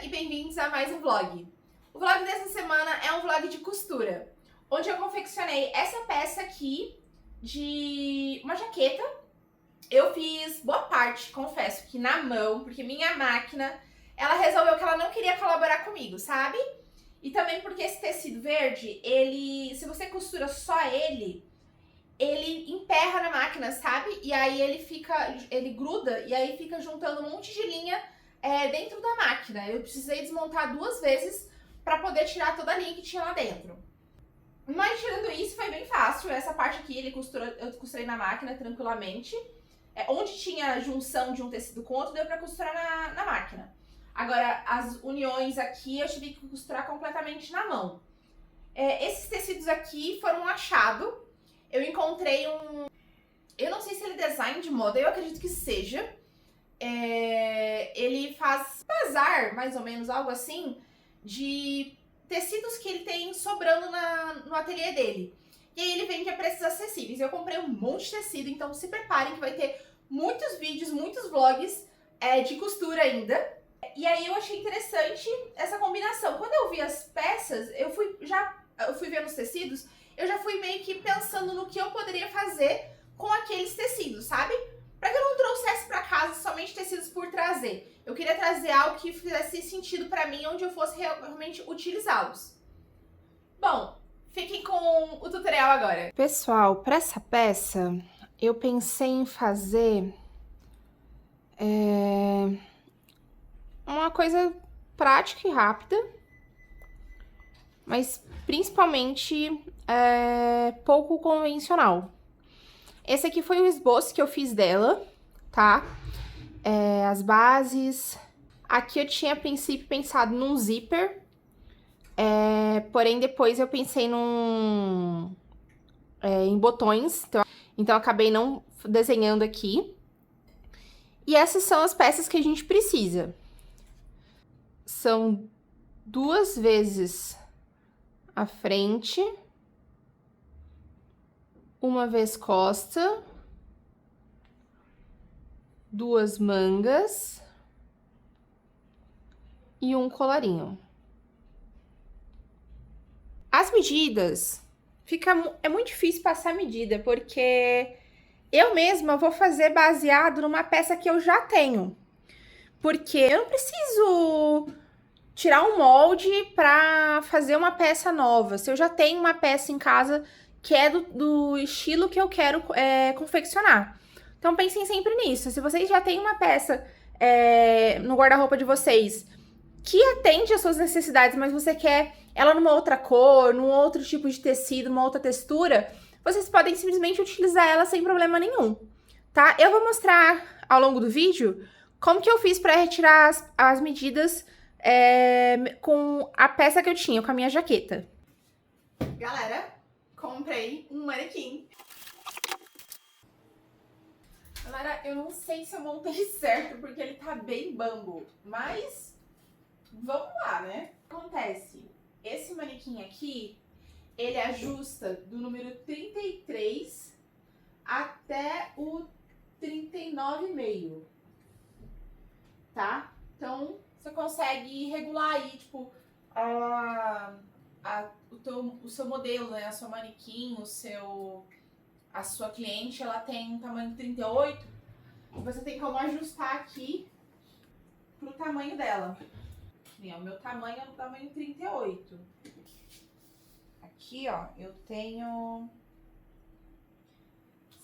galera, e bem-vindos a mais um vlog. O vlog dessa semana é um vlog de costura, onde eu confeccionei essa peça aqui de uma jaqueta. Eu fiz boa parte, confesso, que na mão, porque minha máquina, ela resolveu que ela não queria colaborar comigo, sabe? E também porque esse tecido verde, ele, se você costura só ele emperra na máquina, sabe? E aí ele gruda e aí fica juntando um monte de linha dentro da máquina. Eu precisei desmontar 2 vezes para poder tirar toda a linha que tinha lá dentro. Mas tirando isso, foi bem fácil. Essa parte aqui eu costurei na máquina tranquilamente. Onde tinha junção de um tecido com outro, deu para costurar na máquina. Agora, as uniões aqui eu tive que costurar completamente na mão. Esses tecidos aqui foram um achado. Eu encontrei eu não sei se ele é design de moda, eu acredito que seja. Ele faz bazar, mais ou menos, algo assim, de tecidos que ele tem sobrando no ateliê dele. E aí ele vende a preços acessíveis. Eu comprei um monte de tecido, então se preparem que vai ter muitos vídeos, muitos vlogs de costura ainda. E aí eu achei interessante essa combinação. Quando eu vi as peças, eu fui vendo os tecidos, eu já fui meio que pensando no que eu poderia fazer com aqueles tecidos, sabe? Para que eu não trouxesse para casa somente tecidos por trazer. Eu queria trazer algo que fizesse sentido para mim, onde eu fosse realmente utilizá-los. Bom, fiquem com o tutorial agora. Pessoal, para essa peça, eu pensei em fazer uma coisa prática e rápida, mas principalmente pouco convencional. Esse aqui foi o esboço que eu fiz dela, tá? As bases. Aqui eu tinha a princípio pensado num zíper, porém depois eu pensei em botões, então eu acabei não desenhando aqui. E essas são as peças que a gente precisa. São 2 vezes a frente, 1 vez costa, 2 mangas e 1 colarinho. As medidas, é muito difícil passar a medida, porque eu mesma vou fazer baseado numa peça que eu já tenho. Porque eu não preciso tirar um molde para fazer uma peça nova. Se eu já tenho uma peça em casa que é do estilo que eu quero confeccionar. Então pensem sempre nisso. Se vocês já têm uma peça no guarda-roupa de vocês que atende às suas necessidades, mas você quer ela numa outra cor, num outro tipo de tecido, uma outra textura, vocês podem simplesmente utilizar ela sem problema nenhum, tá? Eu vou mostrar ao longo do vídeo como que eu fiz para retirar as medidas com a peça que eu tinha, com a minha jaqueta. Galera, comprei um manequim. Galera, eu não sei se eu montei certo, porque ele tá bem bambo, mas vamos lá, né? O que acontece? Esse manequim aqui, ele ajusta do número 33 até o 39,5, tá? Então, você consegue regular aí, tipo, o seu modelo, né? A sua manequim, a sua cliente, ela tem um tamanho 38, e você tem como ajustar aqui pro tamanho dela. O meu tamanho é o tamanho 38. Aqui, ó, eu tenho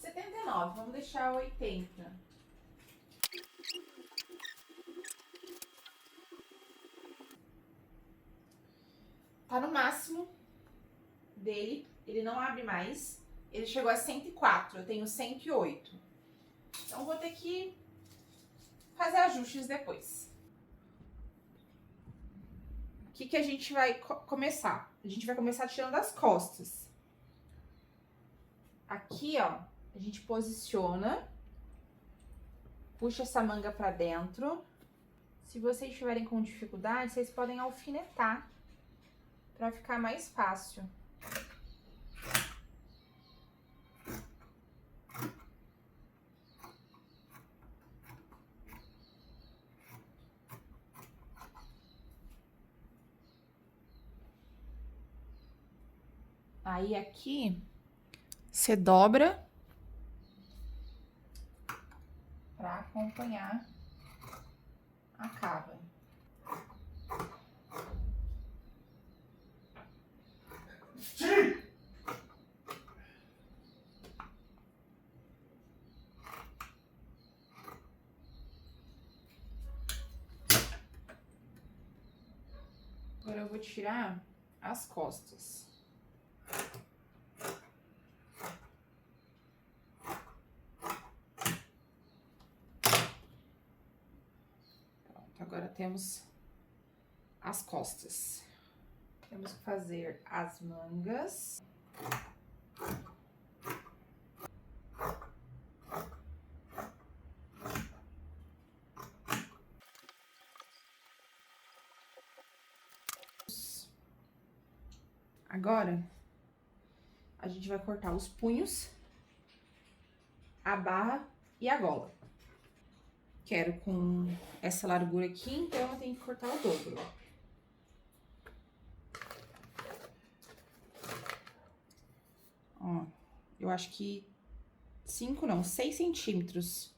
79, vamos deixar 80. Tá no máximo dele, ele não abre mais. Ele chegou a 104, eu tenho 108. Então vou ter que fazer ajustes depois. O que a gente vai começar? A gente vai começar tirando as costas. Aqui, ó, a gente posiciona, puxa essa manga pra dentro. Se vocês estiverem com dificuldade, vocês podem alfinetar pra ficar mais fácil. Aí aqui, você dobra pra acompanhar a cava. Agora eu vou tirar as costas. Pronto, agora temos as costas. Temos que fazer as mangas. Agora, a gente vai cortar os punhos, a barra e a gola. Quero com essa largura aqui, então eu tenho que cortar o dobro. Ó, eu acho que 6 centímetros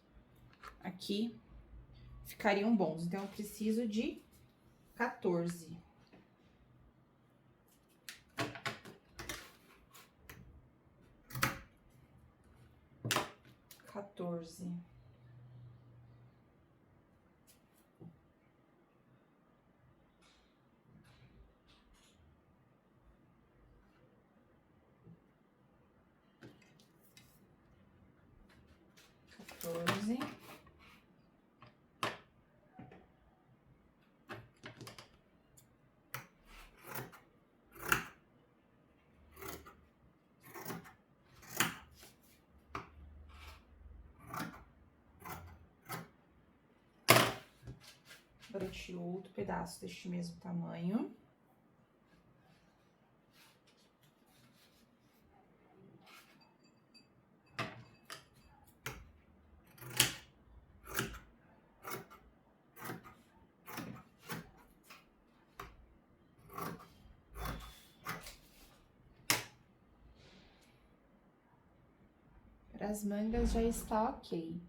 aqui ficariam bons. Então, eu preciso de 14. Agora eu tiro outro pedaço deste mesmo tamanho. Para as mangas já está ok.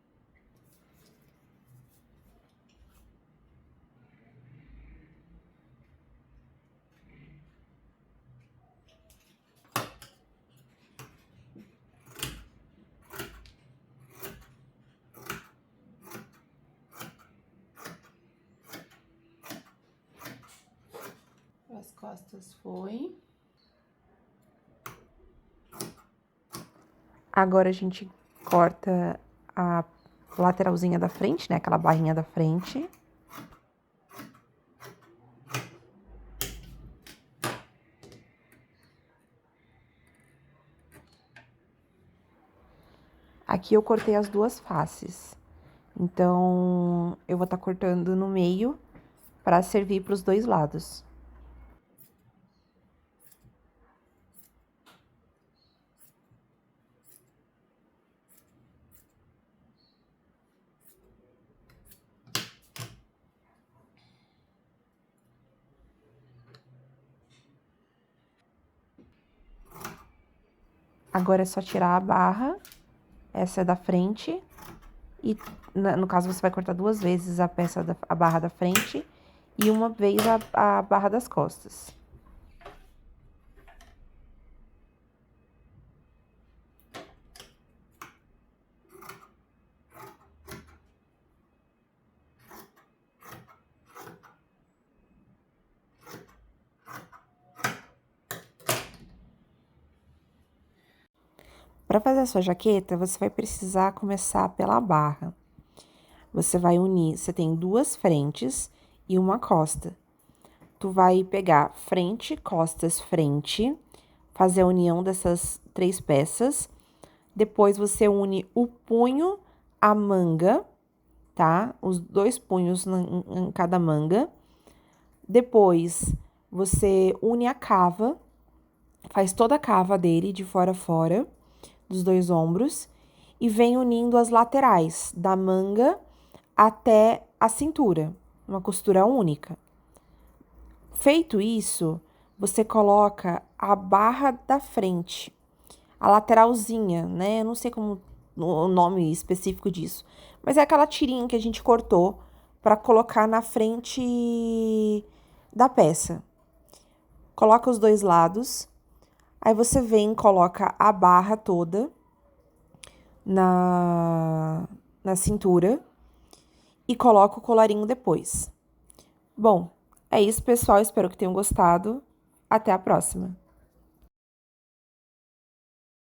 As costas foi. Agora a gente corta a lateralzinha da frente, né? Aquela barrinha da frente. Aqui eu cortei as duas faces. Então, eu vou estar cortando no meio para servir para os dois lados. Agora é só tirar a barra, essa é da frente, e no caso você vai cortar 2 vezes a barra da frente e uma vez a barra das costas. Para fazer a sua jaqueta, você vai precisar começar pela barra. Você vai unir, você tem 2 frentes e uma costa. Tu vai pegar frente, costas, frente, fazer a união dessas 3 peças. Depois, você une o punho, a manga, tá? Os 2 punhos em cada manga. Depois, você une a cava, faz toda a cava dele, de fora a fora, dos 2 ombros, e vem unindo as laterais da manga até a cintura, uma costura única. Feito isso, você coloca a barra da frente, a lateralzinha, né? Eu não sei como o nome específico disso, mas é aquela tirinha que a gente cortou para colocar na frente da peça. Coloca os dois lados, aí você vem, coloca a barra toda na cintura e coloca o colarinho depois. Bom, é isso, pessoal. Espero que tenham gostado. Até a próxima!